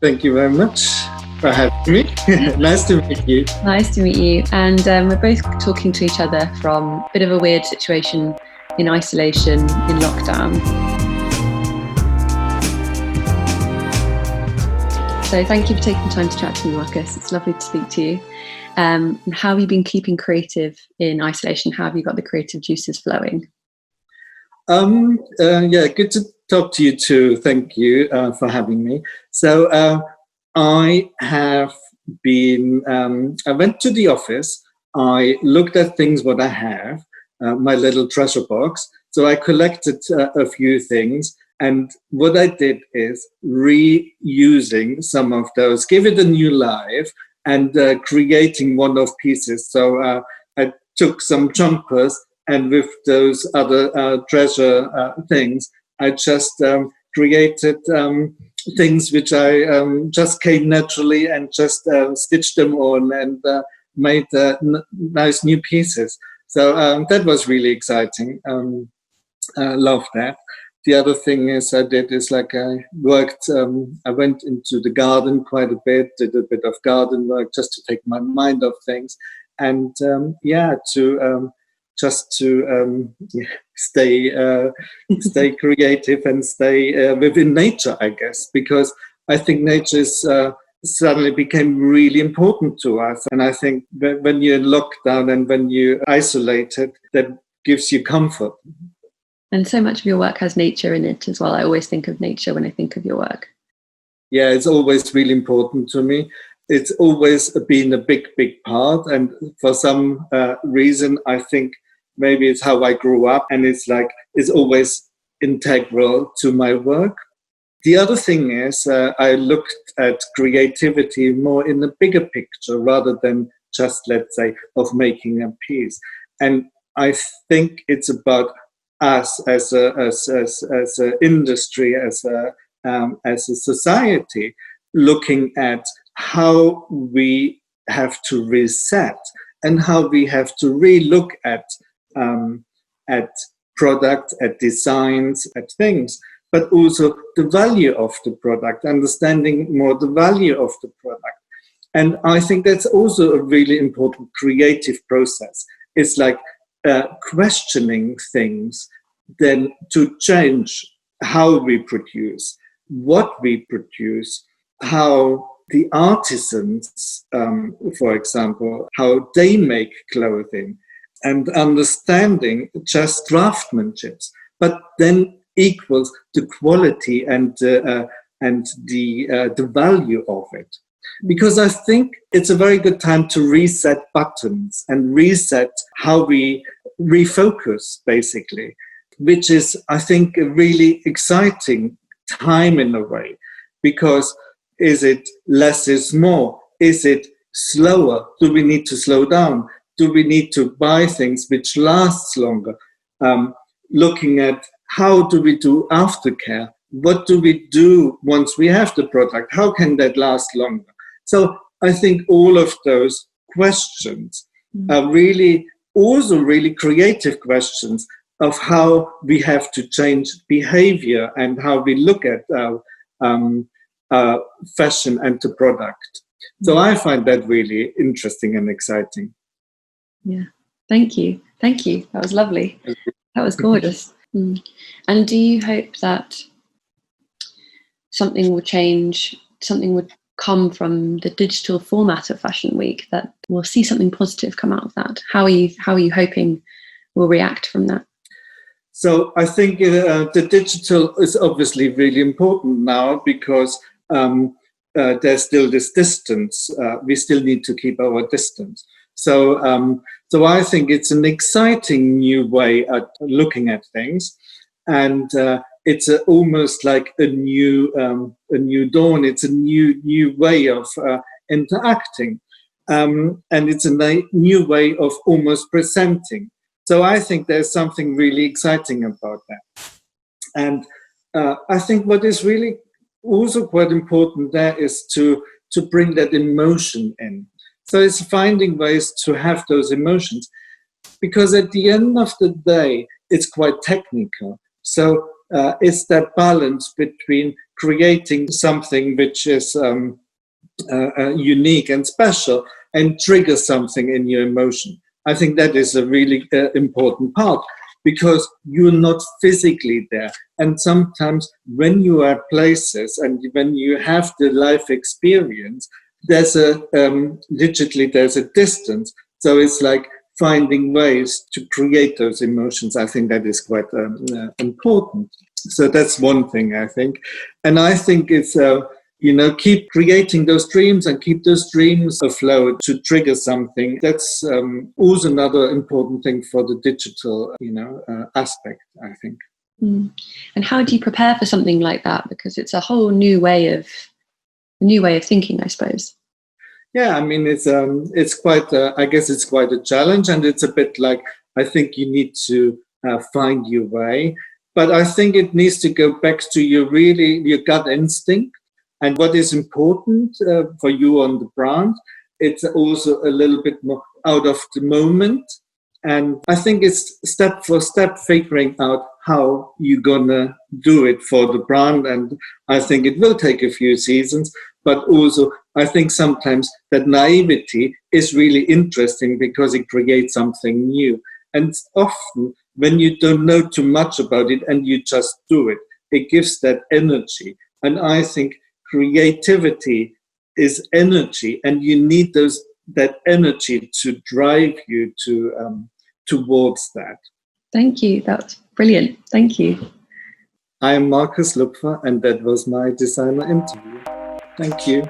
Thank you very much for having me. Nice to meet you. Nice to meet you. And we're both talking to each other from a bit of a weird situation in isolation, in lockdown. So thank you for taking time to chat to me, Markus. It's lovely to speak to you. And how have you been keeping creative in isolation? How have you got the creative juices flowing? Yeah, good to talk to you too. Thank you for having me. So I have been, I went to the office, I looked at things what I have, my little treasure box. So I collected a few things, and what I did is reusing some of those, give it a new life, and creating one-off pieces. So I took some jumpers, and with those other treasure things, I just created things which I just came naturally and just stitched them on and made nice new pieces. So that was really exciting. I love that. The other thing is I did is like I worked, I went into the garden quite a bit, did a bit of garden work just to take my mind off things. And just to stay creative and stay within nature, I guess, because I think nature is suddenly became really important to us. And I think that when you're in lockdown and when you're isolated, that gives you comfort. And so much of your work has nature in it as well. I always think of nature when I think of your work. Yeah, it's always really important to me. It's always been a big, big part. And for some reason, I think maybe it's how I grew up, and it's always integral to my work. The other thing is I looked at creativity more in a bigger picture rather than just, let's say, of making a piece. And I think it's about us as an industry, as a society, looking at how we have to reset and how we have to relook at product, at designs, at things, but also the value of the product, understanding more the value of the product. And I think that's also a really important creative process. It's like questioning things, then to change how we produce, what we produce, how the artisans, for example, how they make clothing, and understanding just craftsmanship, but then equals the quality and the value of it. Because I think it's a very good time to reset buttons and reset how we refocus, basically, which is, I think, a really exciting time in a way. Because is it less is more? Is it slower? Do we need to slow down? Do we need to buy things which lasts longer? Looking at how do we do aftercare? What do we do once we have the product? How can that last longer? So I think all of those questions are really also really creative questions of how we have to change behavior and how we look at fashion and the product. So I find that really interesting and exciting. Yeah, thank you. Thank you. That was lovely. That was gorgeous. And do you hope that something will change, something would come from the digital format of Fashion Week, that we'll see something positive come out of that? How are you hoping we'll react from that? So I think the digital is obviously really important now because there's still this distance. We still need to keep our distance. So I think it's an exciting new way at looking at things, and it's almost like a new dawn. It's a new way of interacting, and it's a new way of almost presenting. So I think there's something really exciting about that, and I think what is really also quite important there is to bring that emotion in. So it's finding ways to have those emotions, because at the end of the day, it's quite technical. So it's that balance between creating something which is unique and special and trigger something in your emotion. I think that is a really important part, because you're not physically there. And sometimes when you are at places and when you have the life experience, there's digitally there's a distance. So it's like finding ways to create those emotions. I think that is quite important. So that's one thing, I think. And I think it's, keep creating those dreams and keep those dreams afloat to trigger something. That's also another important thing for the digital, aspect, I think. Mm. And how do you prepare for something like that? Because it's a whole new way of thinking, I suppose. Yeah, I mean, it's quite, I guess it's quite a challenge, and it's a bit like, I think you need to find your way, but I think it needs to go back to your gut instinct and what is important for you on the brand. It's also a little bit more out of the moment. And I think it's step for step figuring out how you're gonna do it for the brand. And I think it will take a few seasons, but also I think sometimes that naivety is really interesting because it creates something new. And often when you don't know too much about it and you just do it, it gives that energy. And I think creativity is energy, and you need that energy to drive you towards that. Thank you. That's brilliant. Thank you. I am Markus Lupfer, and that was my designer interview. Thank you.